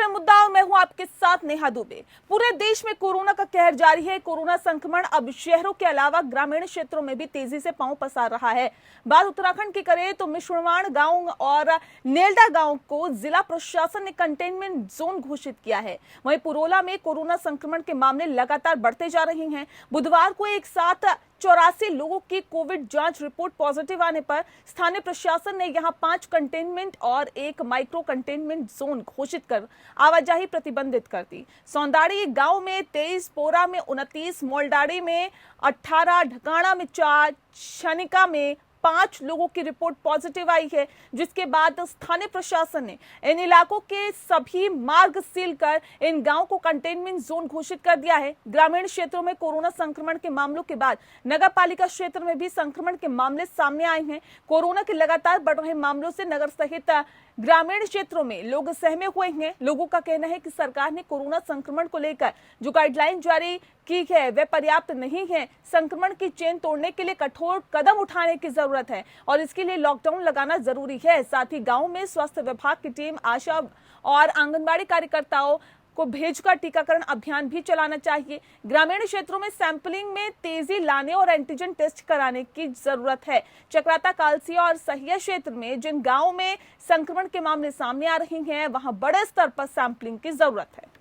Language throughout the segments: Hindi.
दूसरे मुद्दा मैं हूं आपके साथ नेहा दुबे। पूरे देश में कोरोना का कहर जारी है। कोरोना संक्रमण अब शहरों के अलावा ग्रामीण क्षेत्रों में भी तेजी से पांव पसार रहा है। बात उत्तराखंड की करें तो मिश्रवाण गांव और नेल्डा गांव को जिला प्रशासन ने कंटेनमेंट जोन घोषित किया है। वहीं पुरोला में कोरोना संक्रमण के मामले लगातार बढ़ते जा रहे हैं। बुधवार को एक साथ 84 लोगों की कोविड जांच रिपोर्ट पॉजिटिव आने पर स्थानीय प्रशासन ने यहां 5 कंटेनमेंट और 1 माइक्रो कंटेनमेंट जोन घोषित कर आवाजाही प्रतिबंधित कर दी। सौंदाड़ी गांव में 23, पोरा में 29, मोलडाड़ी में 18, ढकाणा में 4, शनिका में 5 लोगों की रिपोर्ट पॉजिटिव आई है, जिसके बाद स्थानीय प्रशासन ने इन इलाकों के सभी मार्ग सील कर इन गांवों को कंटेनमेंट जोन घोषित कर दिया है। ग्रामीण क्षेत्रों में कोरोना संक्रमण के मामलों के बाद नगर पालिका क्षेत्र में भी संक्रमण के मामले सामने आए हैं। कोरोना के लगातार बढ़ रहे मामलों से नगर सहित ग्रामीण क्षेत्रों में लोग सहमे हुए हैं। लोगों का कहना है कि सरकार ने कोरोना संक्रमण को लेकर जो गाइडलाइन जारी की है वे पर्याप्त नहीं है। संक्रमण की चेन तोड़ने के लिए कठोर कदम उठाने की जरूरत है और इसके लिए लॉकडाउन लगाना जरूरी है। साथ ही गांव में स्वास्थ्य विभाग की टीम, आशा और आंगनबाड़ी कार्यकर्ताओं को भेजकर टीकाकरण अभियान भी चलाना चाहिए। ग्रामीण क्षेत्रों में सैंपलिंग में तेजी लाने और एंटीजन टेस्ट कराने की जरूरत है। चक्राता, कालसिया और सहिया क्षेत्र में जिन गांवों में संक्रमण के मामले सामने आ रहे हैं वहां बड़े स्तर पर सैंपलिंग की जरूरत है।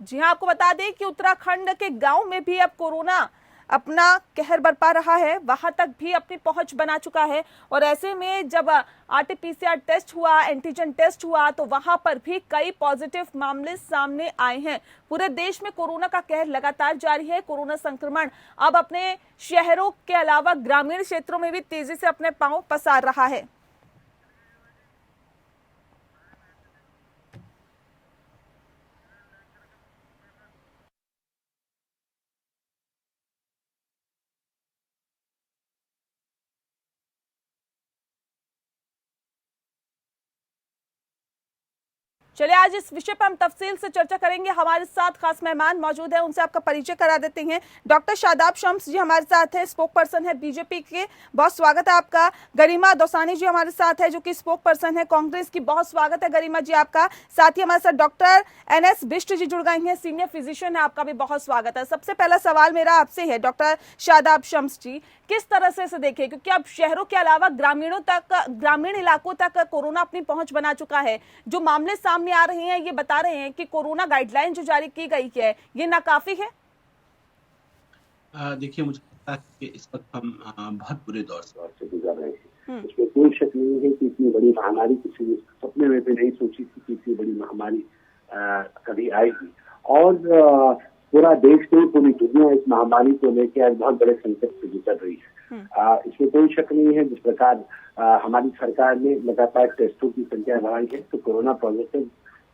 जी हां, आपको बता दें कि उत्तराखंड के गांव में भी अब कोरोना अपना कहर बरपा रहा है, वहां तक भी अपनी पहुंच बना चुका है। और ऐसे में जब आरटीपीसीआर टेस्ट हुआ, एंटीजन टेस्ट हुआ, तो वहां पर भी कई पॉजिटिव मामले सामने आए हैं। पूरे देश में कोरोना का कहर लगातार जारी है। कोरोना संक्रमण अब अपने शहरों के अलावा ग्रामीण क्षेत्रों में भी तेजी से अपने पांव पसार रहा है। चलिए आज इस विषय पर हम तफसील से चर्चा करेंगे। हमारे साथ खास मेहमान मौजूद है, उनसे आपका परिचय करा देते हैं। डॉक्टर शादाब शम्स जी हमारे साथ है, स्पोक पर्सन है बीजेपी के, बहुत स्वागत है आपका। गरिमा दौसानी जी हमारे साथ है जो कि स्पोक पर्सन है कांग्रेस की, बहुत स्वागत है गरिमा जी आपका। साथ ही हमारे साथ डॉक्टर NS बिष्ट जी जुड़ गए हैं, सीनियर फिजिशियन है, आपका भी बहुत स्वागत है। सबसे पहला सवाल मेरा आपसे है डॉक्टर शादाब शम्स जी, किस तरह से इसे देखें, क्योंकि अब शहरों के अलावा ग्रामीण इलाकों तक कोरोना अपनी पहुंच बना चुका है। जो मामले सामने आ रहे हैं ये बता रहे हैं कि कोरोना गाइडलाइन जो जारी की गई है ये नाकाफी है। देखिए, मुझे लगता है कि इस वक्त हम बहुत बुरे दौर से गुजर रहे हैं। इसमें कोई शक नहीं है कि इतनी बड़ी महामारी किसी ने सपने में भी नहीं सोची थी कि इतनी बड़ी महामारी कभी आएगी। और पूरा देश नहीं, पूरी दुनिया इस महामारी को लेकर आज बहुत बड़े संकट से गुजर रही है। इसमें कोई शक नहीं है। जिस प्रकार हमारी सरकार ने लगातार टेस्टों की संख्या बढ़ाई है तो कोरोना पॉजिटिव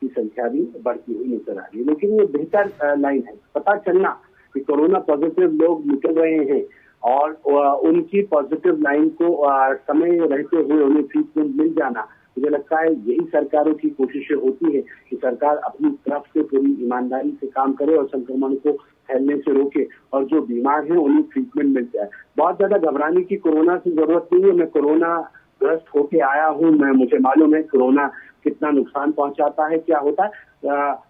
की संख्या भी बढ़ती हुई नजर आ रही है। लेकिन ये बेहतर लाइन है, पता चलना कि कोरोना पॉजिटिव लोग निकल रहे हैं और उनकी पॉजिटिव लाइन को समय रहते हुए उन्हें ट्रीटमेंट मिल जाना। मुझे लगता है यही सरकारों की कोशिशें होती है कि सरकार अपनी तरफ से पूरी ईमानदारी से काम करे और संक्रमण को फैलने से रोके और जो बीमार हैं उन्हें ट्रीटमेंट मिल जाए। बहुत ज्यादा घबराने की कोरोना की जरूरत नहीं है। मैं कोरोना ग्रस्त होके आया हूँ, मुझे मालूम है कोरोना कितना नुकसान पहुंचाता है, क्या होता है।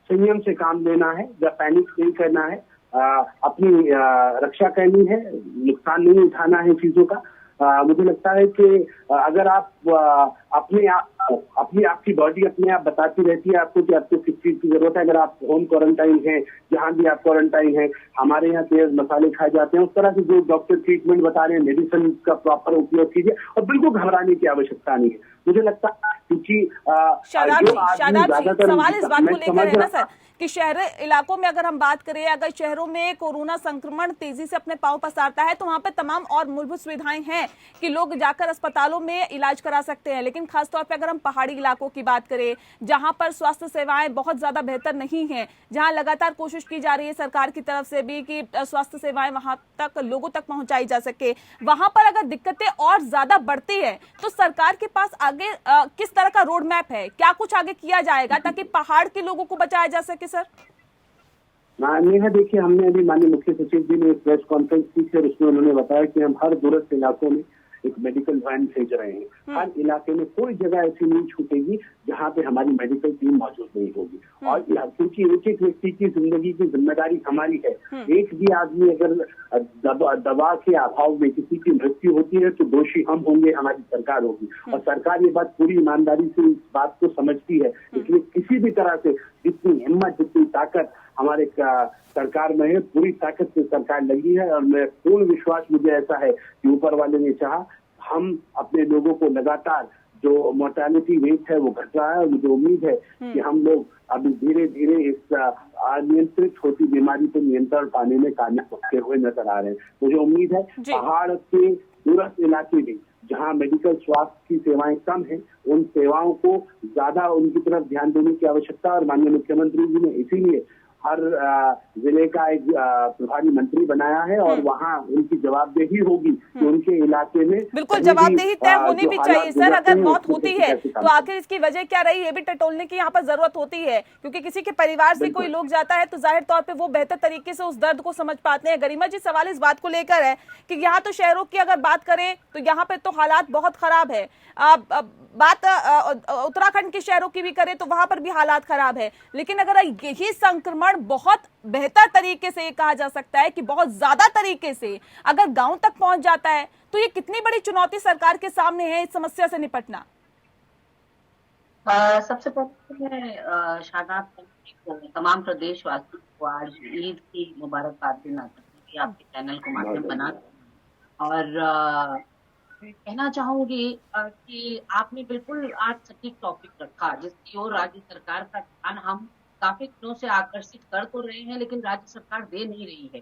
संयम से काम लेना है, पैनिक नहीं करना है, अपनी रक्षा करनी है, नुकसान नहीं उठाना है चीजों का। मुझे लगता है कि अगर आप आपकी बॉडी अपने आप बताती रहती है आपको कि आपको किस चीज की जरूरत है। अगर आप होम क्वारंटाइन है, जहां भी आप क्वारंटाइन है, हमारे यहाँ तेज मसाले खाए जाते हैं, उस तरह से जो डॉक्टर ट्रीटमेंट बता रहे हैं मेडिसिन का प्रॉपर उपयोग कीजिए और बिल्कुल घबराने की आवश्यकता नहीं है। मुझे लगता है क्योंकि सवाल इस बात को लेकर है ना सर कि शहर इलाकों में अगर हम बात करें, अगर शहरों में कोरोना संक्रमण तेजी से अपने पांव पसारता है तो वहां पर तमाम और मूलभूत सुविधाएं हैं कि लोग जाकर अस्पतालों में इलाज करा सकते हैं। लेकिन खासतौर पर अगर हम पहाड़ी इलाकों की बात करें जहां पर स्वास्थ्य सेवाएं बहुत ज्यादा बेहतर नहीं है, जहां लगातार कोशिश की जा रही है सरकार की तरफ से भी कि स्वास्थ्य सेवाएं वहां तक लोगों तक पहुंचाई जा सके, वहां पर अगर दिक्कतें और ज्यादा बढ़ती है तो सरकार के पास आगे किस तरह का रोड मैप है, क्या कुछ आगे किया जाएगा ताकि पहाड़ के लोगों को बचाया जा सके सर? नेहा देखिए, हमने अभी माननीय मुख्य सचिव जी ने एक प्रेस कॉन्फ्रेंस की थी और उसमें उन्होंने बताया कि हम हर दूरस्थ इलाकों में एक मेडिकल वैन भेज रहे हैं। हर इलाके में कोई जगह ऐसी नहीं छूटेगी जहां पे हमारी मेडिकल टीम मौजूद नहीं होगी। और क्योंकि एक एक व्यक्ति की जिंदगी की जिम्मेदारी हमारी है, एक भी आदमी अगर दवा के अभाव में किसी की मृत्यु होती है तो दोषी हम होंगे, हमारी सरकार होगी। और सरकार ये बात पूरी ईमानदारी से इस बात को समझती है, इसलिए किसी भी तरह से जितनी हिम्मत, जितनी ताकत हमारे सरकार में है, पूरी ताकत से सरकार लगी है। और मैं पूर्ण विश्वास मुझे ऐसा है कि ऊपर वाले ने चाहा, हम अपने लोगों को लगातार जो मोर्टेलिटी रेट है वो घट रहा है और मुझे उम्मीद है कि हम लोग अभी धीरे धीरे इस अनियंत्रित होती बीमारी पर नियंत्रण पाने में कामयाब होते हुए नजर आ रहे हैं। मुझे उम्मीद है पहाड़ के दूरस्थ इलाके में जहां मेडिकल स्वास्थ्य की सेवाएं कम हैं, उन सेवाओं को ज्यादा उनकी तरफ ध्यान देने की आवश्यकता। और माननीय मुख्यमंत्री जी ने इसीलिए हर जिले का एक प्रभारी मंत्री बनाया है और वहाँ उनकी जवाबदेही होगी कि उनके इलाके में बिल्कुल जवाबदेही तय होनी भी चाहिए सर। अगर मौत होती है तो आखिर इसकी वजह क्या रही, ये भी टटोलने की यहाँ पर जरूरत होती है, क्योंकि किसी के परिवार से कोई लोग जाता है तो जाहिर तौर पे वो बेहतर तरीके से उस दर्द को समझ पाते हैं। गरिमा जी, सवाल इस बात को लेकर है कि यहाँ तो शहरों की अगर बात करें तो यहाँ पे तो हालात बहुत खराब है। बात उत्तराखंड के शहरों की भी करें तो वहां पर भी हालात खराब है, लेकिन अगर यही संक्रमण बहुत बेहतर तरीके से, ये कहा जा सकता है कि बहुत ज्यादा तरीके से अगर गांव तक पहुंच जाता है तो ये कितनी बड़ी चुनौती सरकार के सामने है इस समस्या से निपटना। सबसे पहले मैं शादाब को तमाम प्रदेशवासियों को आज ईद की मुबारकबाद देना चाहती हूँ, आपके चैनल को माध्यम बना। और कहना चाहूंगी कि आपने बिल्कुल आज सटीक टॉपिक रखा जिसकी ओर राज्य सरकार का ध्यान हम काफी दिनों से आकर्षित कर तो रहे हैं, लेकिन राज्य सरकार दे नहीं रही है।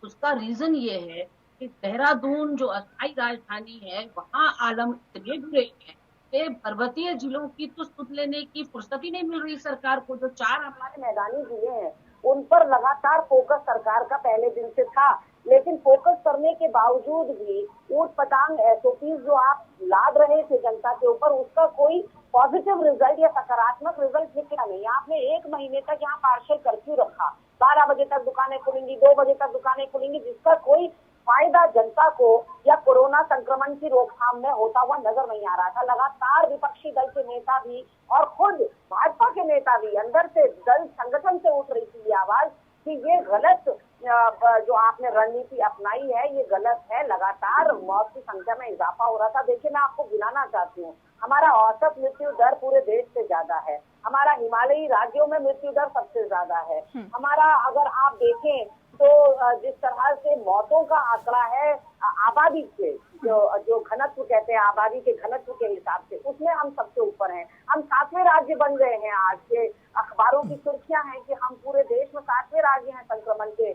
उसका रीजन ये है कि देहरादून जो अस्थायी राजधानी है वहाँ आलम इतने बुरे हैं कि पर्वतीय जिलों की तो सुध लेने की फुर्सत ही नहीं मिल रही सरकार को। जो 4 हमारे मैदानी जिले हैं उन पर लगातार फोकस सरकार का पहले दिन से था, लेकिन फोकस करने के बावजूद भी ऊट पटांग एसओपी जो आप लाद रहे थे जनता के ऊपर, उसका कोई पॉजिटिव रिजल्ट या सकारात्मक रिजल्ट निकला नहीं। आपने 1 महीने तक यहाँ पार्शियल कर्फ्यू रखा, 12 बजे तक दुकानें खुलेंगी, 2 बजे तक दुकानें खुलेंगी, जिसका कोई फायदा जनता को या कोरोना संक्रमण की रोकथाम में होता हुआ नजर नहीं आ रहा था। लगातार विपक्षी दल के नेता भी और खुद भाजपा के नेता भी अंदर से दल संगठन से उठ रही थी आवाज कि ये गलत जो आपने रणनीति अपनाई है ये गलत है। लगातार मौत की संख्या में इजाफा हो रहा था। देखिए, मैं आपको गिनाना चाहती हूँ, हमारा औसत मृत्यु दर पूरे देश से ज्यादा है, हमारा हिमालयी राज्यों में मृत्यु दर सबसे ज्यादा है। हमारा अगर आप देखें तो जिस तरह से मौतों का आंकड़ा है आबादी से, जो घनत्व कहते हैं आबादी के घनत्व के हिसाब से, उसमें हम सबसे ऊपर हैं। हम 7वें राज्य बन गए हैं। आज के अखबारों की सुर्खियां हैं कि हम पूरे देश में 7वें राज्य हैं संक्रमण के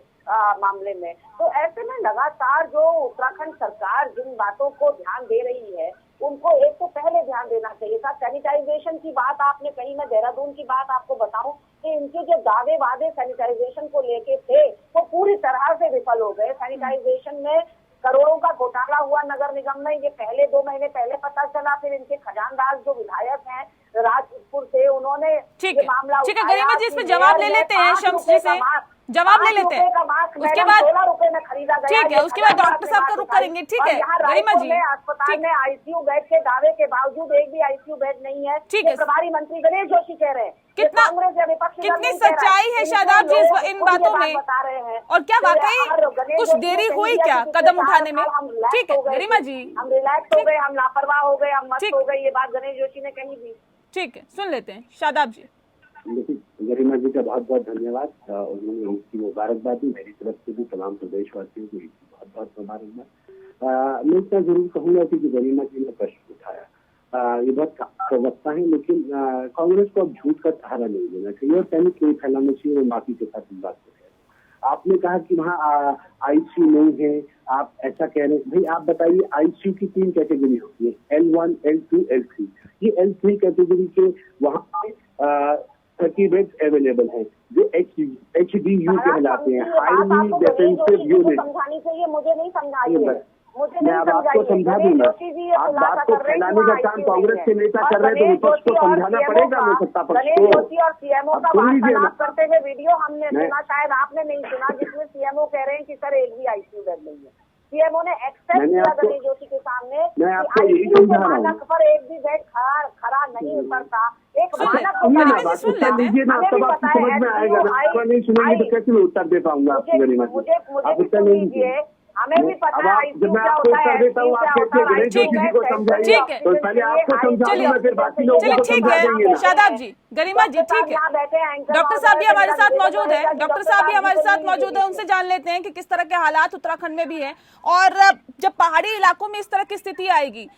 मामले में। तो ऐसे में लगातार जो उत्तराखंड सरकार जिन बातों को ध्यान दे रही है उनको एक तो पहले ध्यान देना चाहिए था। सैनिटाइजेशन की बात आपने कही, मैं देहरादून की बात आपको बताऊं कि इनके जो दावे वादे सैनिटाइजेशन को लेके थे वो पूरी तरह से विफल हो गए। सैनिटाइजेशन में करोड़ों का घोटाला हुआ नगर निगम में, ये पहले 2 महीने पहले पता चला। फिर इनके खजानदार जो विधायक हैं राजपुर से, उन्होंने ये मामला ठीक है गरिमा जी, इसमें जवाब ले लेते हैं, शम्स जी से जवाब ले लेते हैं, उसके बाद 16 रुपए में खरीदा गया। ठीक है, उसके बाद डॉक्टर साहब का रुख करेंगे। ठीक है गरिमा जी, अस्पताल में आईसीयू बेड के दावे के बावजूद एक भी आईसीयू बेड नहीं है। ठीक है, प्रभारी मंत्री गणेश जोशी कह रहे हैं। कितनी सच्चाई है शादाब जी इन बातों में, और क्या वाकई कुछ देरी हुई क्या कदम उठाने में? ठीक है गरिमा जी, हम रिलैक्स हो गए, हम लापरवाह हो गए, हम मस्त हो गए, ये बात गणेश जोशी ने कही थी। ठीक है, सुन लेते हैं शादाब जी। गरिमा जी का बहुत बहुत धन्यवाद। उन्होंने इसकी मुबारकबाद दी, मेरी तरफ से भी तमाम प्रदेशवासियों को इसकी बहुत बहुत मुबारकबाद। मैं इतना जरूर कहूंगा कि जो गरिमा जी ने प्रश्न उठाया ये बहुत प्रवक्ता है, लेकिन कांग्रेस को अब झूठ का सहारा नहीं देना चाहिए और पैनिक नहीं फैलाना चाहिए और माफी के साथ इस बात को कह। आपने कहा कि वहाँ आईसीयू नहीं है, आप ऐसा कह रहे हैं। भाई आप बताइए, आईसीयू की 3 कैटेगरी होती है, L1, L2, L3। ये L3 कैटेगरी के वहाँ पे 30 बेड्स अवेलेबल है जो HDU कहलाते हैं, हाईली डिफेंसिव यूनिट। समझानी चाहिए, मुझे नहीं समझाइए, मुझे मैं नहीं अब आपको समझा दूं ना, आप बात को फैलाने का काम कांग्रेस के नेता कर रहे हैं, तो विपक्ष को समझाना पड़ेगा ना सत्ता पक्ष गणेश को। जोशी और सीएमओ का वार्तालाप करते हुए वीडियो हमने सुना, शायद आपने नहीं सुना, जिसमें सीएमओ कह रहे हैं कि सर एक भी आईसीयू बेड नहीं है। सीएमओ ने एक्सेप्ट किया गणेश जोशी के सामने मैं आपको यही आईसीयू के समझा रहा मानक हूँ। पर एक भी बेड खड़ा नहीं उतरता, एक मानक उत्तर दीजिए ना, तब आपको समझ में आएगा ना। आपको नहीं सुनेंगे तो कैसे मैं उत्तर दे पाऊंगा आपकी गरिमा जी? आप उत्तर नहीं दीजिए। हमें भी पता है जब मैं आपको उत्तर देता हूँ, आप कहते हैं गणेश जोशी जी को समझाइए, तो पहले आपको समझा दूं, मैं फिर बाकी लोगों को ठीक समझा देंगे है ना। शादाब जी, गरिमा जी, ठीक है। डॉक्टर साहब भी हमारे साथ मौजूद है, डॉक्टर साहब भी हमारे साथ मौजूद है, उनसे जान लेते हैं कि किस तरह के हालात उत्तराखंड में भी है, और जब पहाड़ी इलाकों में इस तरह की स्थिति आएगी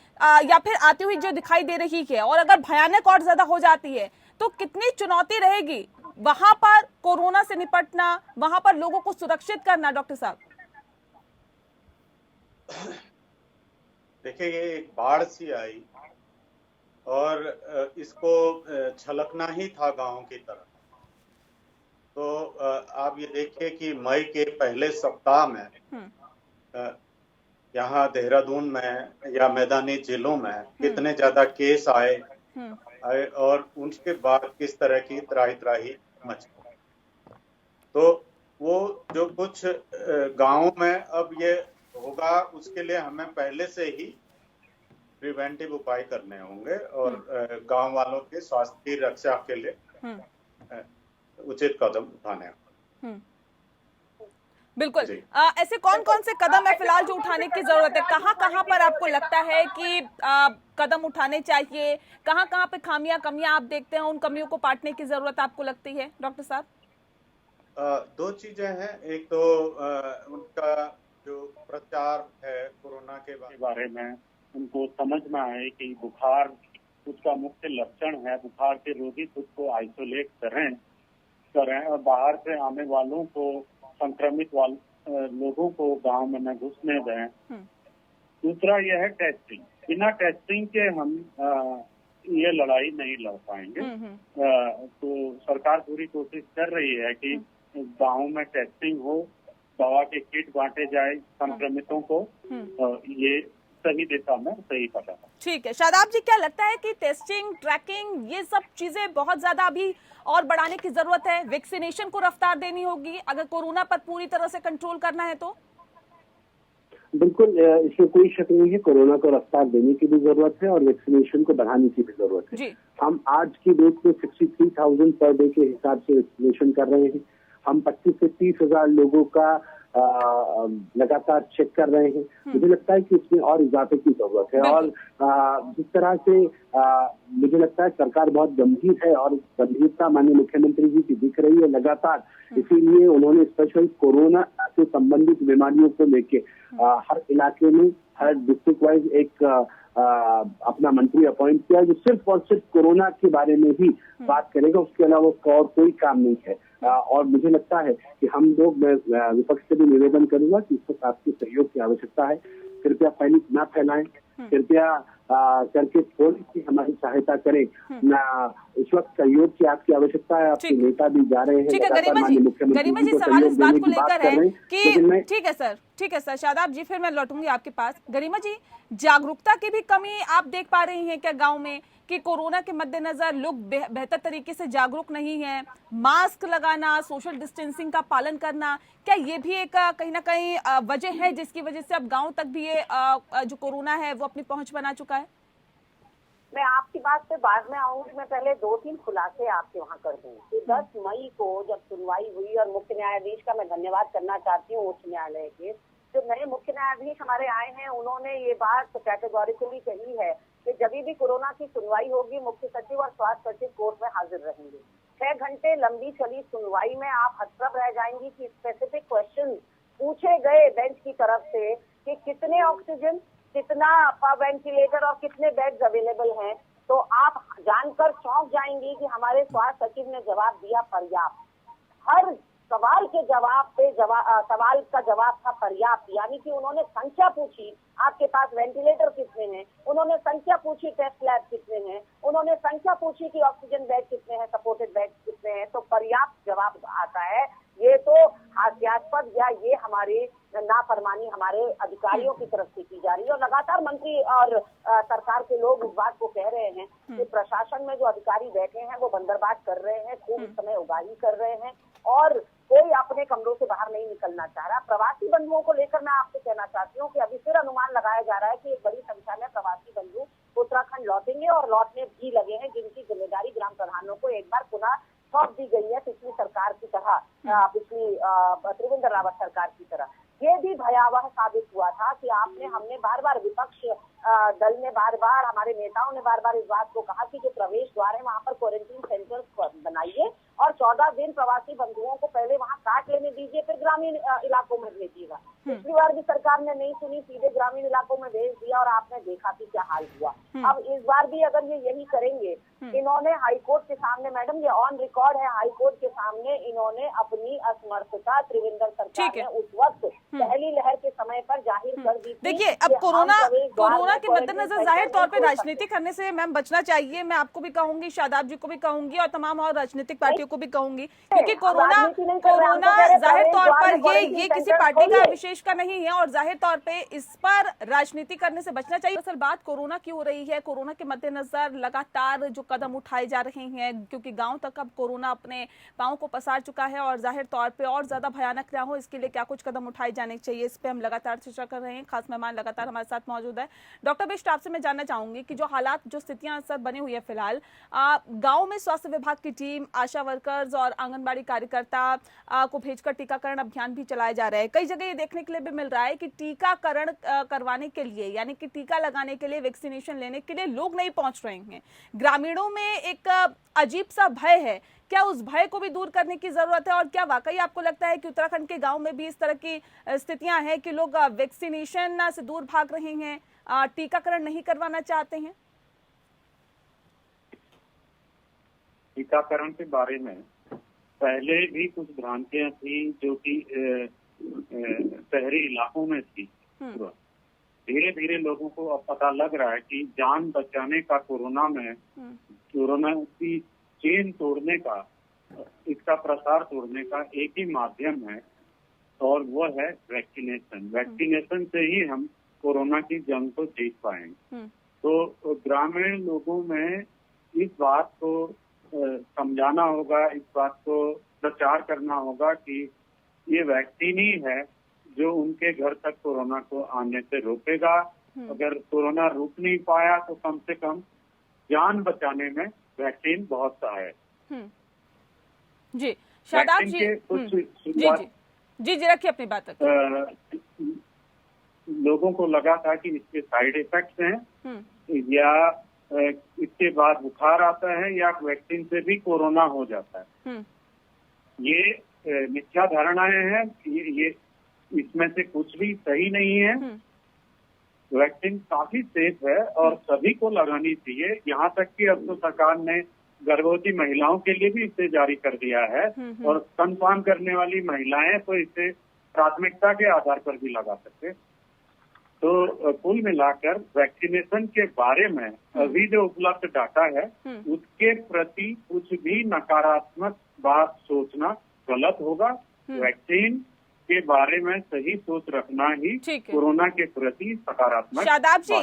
या फिर आती हुई जो दिखाई दे रही है, और अगर भयानक और ज्यादा हो जाती है, तो कितनी चुनौती रहेगी वहां पर कोरोना से निपटना, वहां पर लोगों को सुरक्षित करना? डॉक्टर साहब देखिए, ये एक बाढ़ सी आई और इसको छलकना ही था गांव की तरफ। तो आप ये देखिए कि मई के पहले सप्ताह में यहाँ देहरादून में या मैदानी जिलों में कितने ज्यादा केस आए और उसके बाद किस तरह की त्राही त्राही मची। तो वो जो कुछ गांवों में अब ये होगा, उसके लिए हमें पहले से ही प्रिवेंटिव उपाय करने होंगे और गांव वालों के स्वास्थ्य की रक्षा के लिए उचित कदम उठाने होंगे। बिल्कुल। ऐसे कौन कौन से कदम है फिलहाल जो उठाने की जरूरत है? कहाँ कहाँ पर आपको लगता है कि कदम उठाने चाहिए? कहाँ कहाँ पे खामियां कमियां आप देखते हैं, उन कमियों को पाटने की जरूरत आपको लगती है डॉक्टर साहब? दो चीजें हैं। एक तो उनका जो प्रचार है कोरोना के बारे में, उनको समझना है कि बुखार उसका मुख्य लक्षण है। बुखार के रोगी खुद को आइसोलेट करें और बाहर से आने वालों को, संक्रमित लोगों को गांव में न घुसने दें। दूसरा यह है टेस्टिंग। बिना टेस्टिंग के हम ये लड़ाई नहीं लड़ पाएंगे। तो सरकार पूरी कोशिश कर रही है कि गांव में टेस्टिंग हो, दवा के किट बांटे जाए संक्रमितों को, ये सही दिशा में सही कदम है। ठीक है। शादाब जी, क्या लगता है कि टेस्टिंग, ट्रैकिंग, ये सब चीजें बहुत ज्यादा अभी और बढ़ाने की जरूरत है? वैक्सीनेशन को रफ्तार देनी होगी अगर कोरोना पर पूरी तरह से कंट्रोल करना है तो? बिल्कुल, इसमें कोई शक नहीं है। कोरोना को रफ्तार देने की भी जरूरत है और वैक्सीनेशन को बढ़ाने की भी जरूरत है। हम आज की डेट में 63,000 पर डे के हिसाब से वैक्सीनेशन कर रहे हैं। हम 25 से 30,000 लोगों का लगातार चेक कर रहे हैं। मुझे लगता है कि इसमें और इजाफे की जरूरत है और जिस तरह से मुझे लगता है सरकार बहुत गंभीर है और गंभीरता माननीय मुख्यमंत्री जी की दिख रही है लगातार। इसीलिए उन्होंने स्पेशल कोरोना से संबंधित बीमारियों को लेके हर इलाके में, हर डिस्ट्रिक्ट वाइज एक अपना मंत्री अपॉइंट किया जो सिर्फ और सिर्फ कोरोना के बारे में ही बात करेगा, उसके अलावा उसका और कोई काम नहीं है। और मुझे लगता है कि हम लोग, मैं विपक्ष से भी निवेदन करूंगा कि इस वक्त आपके सहयोग की आवश्यकता है। कृपया पैनिक ना फैलाएं, कृपया करके थोड़ी सी हमारी सहायता करें। इस वक्त सहयोग की आपकी आवश्यकता है, आपके नेता भी जा रहे हैं। ठीक है गरिमा जी, सवाल इस बात को लेकर है कि ठीक है सर शादाब जी, फिर मैं लौटूंगी आपके पास। गरिमा जी, जागरूकता की भी कमी आप देख पा रही हैं क्या गांव में, कि कोरोना के मद्देनजर लोग बेहतर तरीके से जागरूक नहीं हैं? मास्क लगाना, सोशल डिस्टेंसिंग का पालन करना, क्या ये भी एक कहीं ना कहीं वजह है जिसकी वजह से अब गांव तक भी ये जो कोरोना है वो अपनी पहुंच बना चुका है? मैं आपकी बात पे बाद में आऊंगी। मैं पहले 2-3 खुलासे आपके वहाँ कर दूँ कि 10 मई को जब सुनवाई हुई, और मुख्य न्यायाधीश का मैं धन्यवाद करना चाहती हूँ उच्च न्यायालय के, जो नए मुख्य न्यायाधीश हमारे आए हैं, उन्होंने ये बात कैटेगोरिकली कही है कि जब भी कोरोना की सुनवाई होगी मुख्य सचिव और स्वास्थ्य सचिव कोर्ट में हाजिर रहेंगे। 6 घंटे लंबी चली सुनवाई में आप हतप्रभ रह जाएंगी कि स्पेसिफिक क्वेश्चन पूछे गए बेंच की तरफ से कि कितने ऑक्सीजन, कितना वेंटिलेटर और कितने बेड्स अवेलेबल हैं, तो आप जानकर चौंक जाएंगी कि हमारे स्वास्थ्य सचिव ने जवाब दिया पर्याप्त। हर सवाल के जवाब पे सवाल का जवाब था पर्याप्त, यानी कि उन्होंने संख्या पूछी आपके पास वेंटिलेटर कितने हैं, उन्होंने संख्या पूछी टेस्ट लैब कितने हैं, उन्होंने संख्या पूछी कि ऑक्सीजन बेड कितने हैं, सपोर्टेड बेड कितने हैं, तो पर्याप्त जवाब आता है। ये तो हास्यास्पद या ये हमारी नाफरमानी हमारे अधिकारियों की तरफ से की बीजेपी और सरकार के लोग इस बात को कह रहे हैं कि प्रशासन में जो अधिकारी बैठे हैं वो बंदरबांट कर रहे हैं, खूब इस समय उगाही कर रहे हैं और कोई अपने कमरों से बाहर नहीं निकलना चाह रहा। प्रवासी बंधुओं को लेकर मैं आपसे कहना चाहती हूँ कि अभी फिर अनुमान लगाया जा रहा है कि एक बड़ी संख्या में प्रवासी बंधु उत्तराखंड लौटेंगे और लौटने भी लगे हैं, जिनकी जिम्मेदारी ग्राम प्रधानों को एक बार पुनः सौंप दी गई है, पिछली सरकार की तरह, पिछली त्रिवेंद्र रावत सरकार की तरह। ये भी भयावह साबित हुआ था कि हमने बार बार विपक्ष दल ने बार बार, हमारे नेताओं ने बार बार इस बात को कहा कि जो प्रवेश द्वार है वहां पर क्वारंटीन सेंटर्स बनाइए और 14 दिन प्रवासी बंधुओं को पहले वहां काट लेने दीजिए, फिर ग्रामीण इलाकों में भेजिएगा। पिछली बार भी सरकार ने नहीं सुनी, सीधे ग्रामीण इलाकों में भेज दिया और आपने देखा कि क्या हाल हुआ। अब इस बार भी अगर ये यही करेंगे, इन्होंने हाईकोर्ट के सामने, मैडम ये ऑन रिकॉर्ड है, हाईकोर्ट के सामने इन्होंने अपनी असमर्थता त्रिवेंद्र सरकार ने उस वक्त पहली लहर के समय पर जाहिर कर दी थी। देखिए, अब कोरोना के मद्देनजर जाहिर तौर पे राजनीति करने से मैम बचना चाहिए। मैं आपको भी कहूंगी, शादाब जी को भी कहूंगी और तमाम और राजनीतिक पार्टियों को भी कहूंगी, क्योंकि कोरोना जाहिर तौर पर ये किसी पार्टी का विशेष का नहीं है और जाहिर तौर पे इस पर राजनीति करने से बचना चाहिए। असल बात कोरोना की हो रही है। कोरोना के मद्देनजर लगातार जो कदम उठाए जा रहे हैं, क्योंकि गांव तक अब कोरोना अपने पांव को पसार चुका है और जाहिर तौर पे और ज्यादा भयानक ना हो, इसके लिए क्या कुछ कदम उठाए जाने चाहिए, इस पे हम लगातार चर्चा कर रहे हैं। खास मेहमान लगातार हमारे साथ मौजूद है। डॉक्टर बिष्ट, आपसे मैं जानना चाहूंगी कि जो हालात, जो स्थितियां सर बनी हुई है फिलहाल, गांव में स्वास्थ्य विभाग की टीम, आशा वर्कर्स और आंगनबाड़ी कार्यकर्ता को भेजकर टीकाकरण अभियान भी चलाया जा रहा है। कई जगह ये देखने के लिए भी मिल रहा है कि टीकाकरण करवाने के लिए, यानी कि टीका लगाने के लिए, वैक्सीनेशन लेने के लिए लोग नहीं पहुंच रहे हैं। ग्रामीणों में एक अजीब सा भय है, क्या उस भय को भी दूर करने की जरूरत है और क्या वाकई आपको लगता है कि उत्तराखंड के गांव में भी इस तरह की स्थितियां हैं कि लोग वैक्सीनेशन से दूर भाग रहे हैं, टीकाकरण नहीं करवाना चाहते हैं? टीकाकरण के बारे में पहले भी कुछ भ्रांतियां थी जो कि शहरी इलाकों में थी। धीरे धीरे लोगों को अब पता लग रहा है कि जान बचाने का कोरोना की चेन तोड़ने का, इसका प्रसार तोड़ने का एक ही माध्यम है और वो है वैक्सीनेशन। वैक्सीनेशन से ही हम कोरोना की जंग को जीत पाएंगे। तो ग्रामीण लोगों में इस बात को समझाना होगा, इस बात को प्रचार करना होगा कि ये वैक्सीन ही है जो उनके घर तक कोरोना को आने से रोकेगा। अगर कोरोना रुक नहीं पाया तो कम से कम जान बचाने में वैक्सीन बहुत सहायक। जी शादाब जी, जी रखिए अपनी बात तक। लोगों को लगा था कि इसके साइड इफेक्ट्स हैं या इसके बाद बुखार आता है या वैक्सीन से भी कोरोना हो जाता है। ये मिथ्या धारणाएं हैं, ये इसमें से कुछ भी सही नहीं है। वैक्सीन काफी सेफ है और सभी को लगानी चाहिए। यहाँ तक कि अब तो सरकार ने गर्भवती महिलाओं के लिए भी इसे जारी कर दिया है और स्तनपान करने वाली महिलाएं तो इसे प्राथमिकता के आधार पर भी लगा सकते। तो कुल मिलाकर वैक्सीनेशन के बारे में अभी जो उपलब्ध डाटा है उसके प्रति कुछ भी नकारात्मक बात सोचना गलत होगा। वैक्सीन के बारे में सही सोच रखना ही कोरोना के प्रति सकारात्मक। शादाब जी,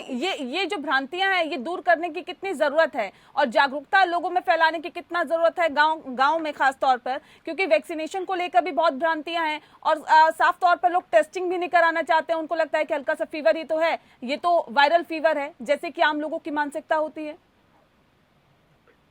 ये जो भ्रांतियां हैं ये दूर करने की कितनी जरूरत है और जागरूकता लोगों में फैलाने की कितना जरूरत है गांव में खास तौर पर, क्योंकि वैक्सीनेशन को लेकर भी बहुत भ्रांतियां हैं और साफ तौर पर लोग टेस्टिंग भी नहीं कराना चाहते हैं। उनको लगता है कि हल्का सा फीवर ही तो है, ये तो वायरल फीवर है, जैसे कि आम लोगों की मानसिकता होती है।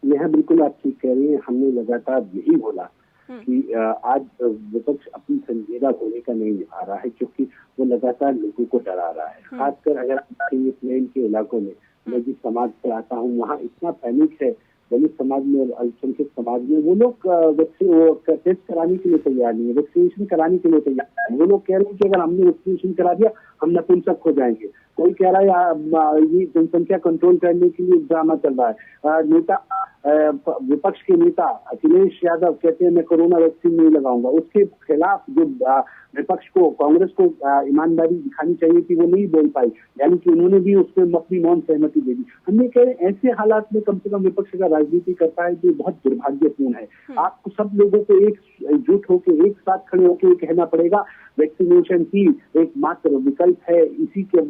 यह बिल्कुल आप ठीक कह रही है। हमने लगातार यही बोला कि आज विपक्ष अपनी संजीदा भूमिका नहीं निभा रहा है, क्योंकि वो लगातार लोगों को डरा रहा है। खासकर अगर ये प्लेन के इलाकों में, मैं जिस समाज से आता हूँ वहाँ इतना पैनिक है, दलित समाज में और अल्पसंख्यक समाज में, वो लोग टेस्ट कराने के लिए तैयार नहीं है, वैक्सीनेशन कराने के लिए तैयार नहीं है। वो लोग कह रहे हैं कि अगर हमने वैक्सीनेशन करा दिया हम नपुंसक हो जाएंगे। कोई कह रहा है ये जनसंख्या कंट्रोल करने के लिए ड्रामा चल रहा है। नेता विपक्ष के नेता अखिलेश यादव कहते हैं मैं कोरोना वैक्सीन नहीं लगाऊंगा। उसके खिलाफ जो विपक्ष को, कांग्रेस को ईमानदारी दिखानी चाहिए कि वो नहीं बोल पाई, यानी कि उन्होंने भी उसमें अपनी मौन सहमति दे दी। हमने कह रहे ऐसे हालात में कम से कम विपक्ष का राजनीति करता है जो बहुत दुर्भाग्यपूर्ण है। आपको सब लोगों को एक एकजुट होकर एक साथ खड़े होकर कहना पड़ेगा वैक्सीनेशन ही एकमात्र विकल्प है। इसी के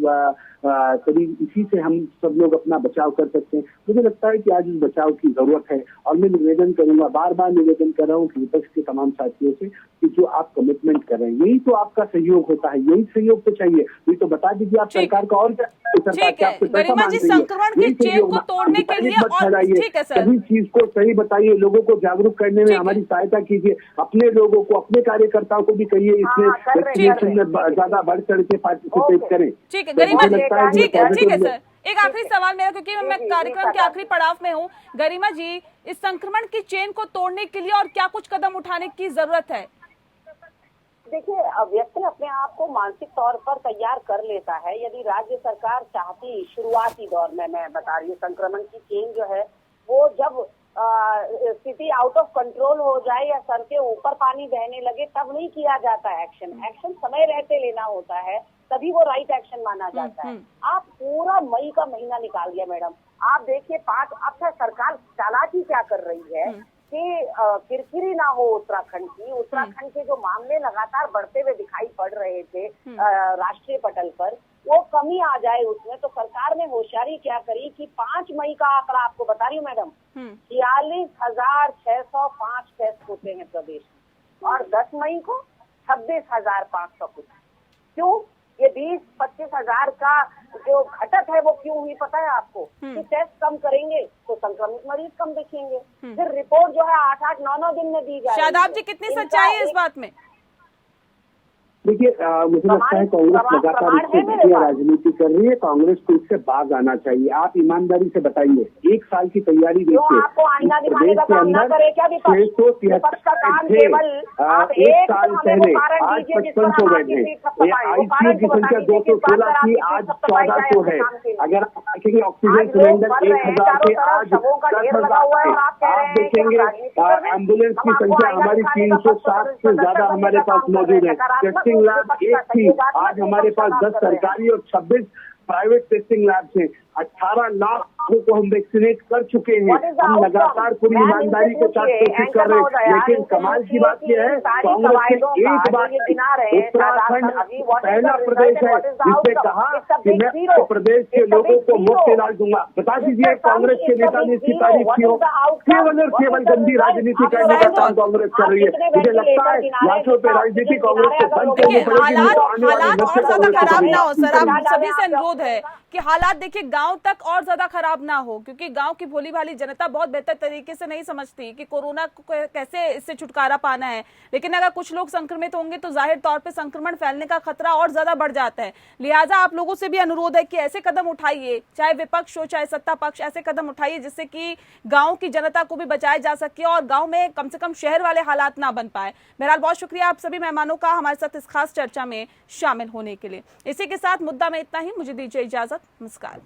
करीब इसी से हम सब लोग अपना बचाव कर सकते हैं। मुझे लगता है कि आज इस बचाव की जरूरत है और मैं निवेदन करूंगा, बार बार निवेदन कर रहा हूँ कि विपक्ष के तमाम साथियों से कि जो आप कमिटमेंट कर रहे हैं यही तो आपका सहयोग होता है, यही सहयोग तो चाहिए। ये तो बता दीजिए आप सरकार का और क्या, सरकार क्या आपसे पैसा मांग रही है? संक्रमण के चेन को तोड़ने के लिए और ठीक है सर, सभी चीज को सही बताइए, लोगों को जागरूक करने में हमारी सहायता कीजिए, अपने लोगों को, अपने कार्यकर्ताओं को भी कहिए इसमें वैक्सीनेशन में ज्यादा बढ़ चढ़ के पार्टिसिपेट करें। ठीक है गरिमा जी, ठीक है सर। एक आखिरी सवाल मेरा, क्योंकि मैं कार्यक्रम के आखिरी पड़ाव में हूँ। गरिमा जी, इस संक्रमण की चेन को तोड़ने के लिए और क्या कुछ कदम उठाने की जरूरत है? देखिए, व्यक्ति अपने आप को मानसिक तौर पर तैयार कर लेता है। यदि राज्य सरकार चाहती, शुरुआती दौर में मैं बता रही हूँ, संक्रमण की चेन जो है वो जब स्थिति आउट ऑफ कंट्रोल हो जाए या सर के ऊपर पानी बहने लगे तब नहीं किया जाता एक्शन समय रहते लेना होता है, तभी वो राइट एक्शन माना जाता है। आप पूरा मई का महीना निकाल दिया मैडम। आप देखिए 5 अब सरकार चालाकी क्या कर रही है कि किरकिरी ना हो उत्तराखंड की। उत्तराखंड के जो मामले लगातार बढ़ते हुए दिखाई पड़ रहे थे राष्ट्रीय पटल पर, वो कमी आ जाए उसमें। तो सरकार ने होशियारी क्या करी कि 5 मई का आंकड़ा आपको बता रही हूँ मैडम, 46,605 टेस्ट होते हैं प्रदेश में और 10 मई को 26,500 कुछ। क्यों? ये 20-25 हजार का जो घटत है वो क्यों हुई पता है आपको? कि टेस्ट कम करेंगे तो संक्रमित मरीज कम दिखेंगे, फिर रिपोर्ट जो है 8-8, 9-9 दिन में दी जाएगी। शादाब जी, कितनी सच्चाई है इस बात में? देखिए, मुझे लगता है कांग्रेस लगातार इससे घटिया राजनीति कर रही है। कांग्रेस को इससे बाज आना चाहिए। आप ईमानदारी से बताइए, 1 साल की तैयारी देखिए, आपको आईना दिखाने का काम ना करे क्या विपक्ष? 673 थे 1 साल पहले, आज 55 हो गए थे। आईसीयू की संख्या 216 थी, आज 1400 है। अगर आप देखेंगे ऑक्सीजन सिलेंडर 1000 थे, आज 10,000 है। आप देखेंगे एम्बुलेंस की संख्या हमारी 360 से ज्यादा हमारे पास मौजूद है। टेस्टिंग लैब 1 थी, आज हमारे पास 10 सरकारी और 26 प्राइवेट टेस्टिंग लैब्स हैं। 18 लाख लोगों को हम वैक्सीनेट कर चुके हैं। हम लगातार पूरी ईमानदारी के साथ कोशिश कर रहे हैं, लेकिन कमाल की बात यह है कांग्रेस ने एक बात, उत्तराखंड पहला प्रदेश है जिसने कहा कि मैं उत्तर प्रदेश के लोगों को मुफ्त इलाज दूंगा। बता दीजिए कांग्रेस के नेता ने इसकी तारीफ की हो? केवल और केवल गंदी राजनीति करने का काम कांग्रेस कर रही है। मुझे लगता है लाशों पे राजनीति कांग्रेस को बंद करनी पड़ेगी। हालात और ज्यादा खराब ना हो सर, आप सभी से अनुरोध है कि हालात देखिए गांव तक और ज्यादा खराब ना हो, क्योंकि गांव की भोली भाली जनता बहुत बेहतर तरीके से नहीं समझती कि कोरोना को कैसे इससे छुटकारा पाना है। लेकिन अगर कुछ लोग संक्रमित होंगे तो जाहिर तौर पे संक्रमण फैलने का खतरा और ज्यादा बढ़ जाता है। लिहाजा आप लोगों से भी अनुरोध है कि ऐसे कदम उठाइए, चाहे विपक्ष हो चाहे सत्ता पक्ष, ऐसे कदम उठाइए जिससे कि गांव की जनता को भी बचाया जा सके और गांव में कम से कम शहर वाले हालात ना बन पाए। बहरहाल बहुत शुक्रिया आप सभी मेहमानों का हमारे साथ इस खास चर्चा में शामिल होने के लिए। इसी के साथ मुद्दा में इतना ही, मुझे दीजिए इजाजत, नमस्कार।